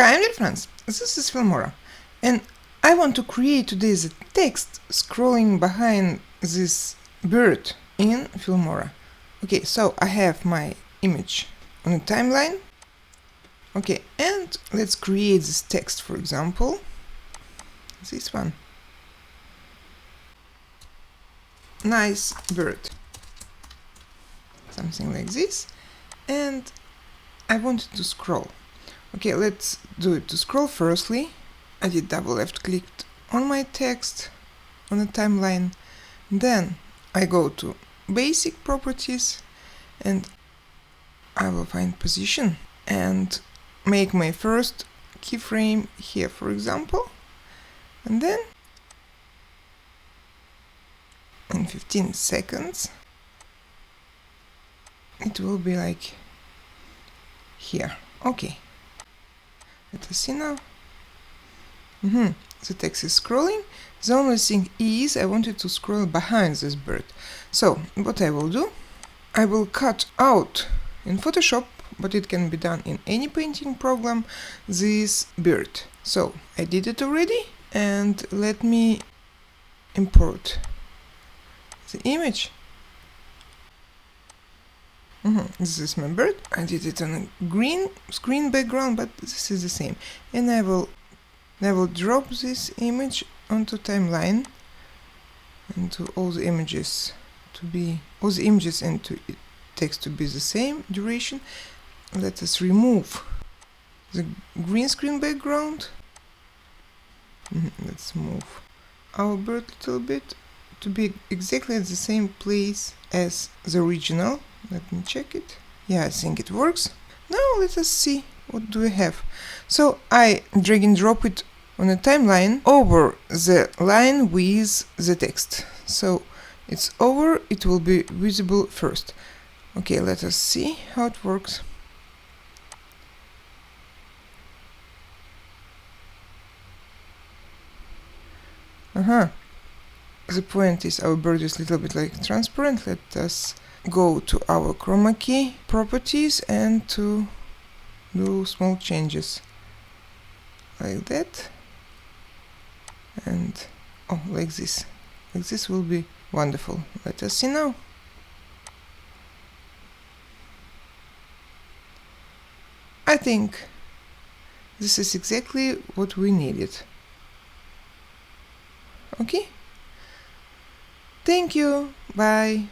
Hi, dear friends, this is Filmora, and I want to create today the text scrolling behind this bird in Filmora. Okay, so I have my image on a timeline. Okay, and let's create this text, for example, this one. Nice bird. Something like this. And I wanted to scroll. Okay, let's do it. To scroll, firstly, I did double left clicked on my text on the timeline. Then I go to basic properties and I will find position and make my first keyframe here, for example. And then in 15 seconds it will be like here. Okay. Let us see now. The text is scrolling. The only thing is I wanted to scroll behind this bird. So what I will do, I will cut out in Photoshop, but it can be done in any painting program, this bird. So I did it already, and let me import the image. This is my bird. I did it on a green screen background, but this is the same. And I will drop this image onto timeline and to all the images and to text to be the same duration. Let us remove the green screen background. Let's move our bird a little bit to be exactly at the same place as the original. Let me check it. Yeah, I think it works. Now let us see what do we have. So I drag and drop it on a timeline over the line with the text. So it's over, it will be visible first. Okay, let us see how it works. The point is our bird is a little bit like transparent. Let us go to our chroma key properties and to do small changes like that, and like this. Like this will be wonderful. Let us see now. I think this is exactly what we needed. Okay, thank you, bye.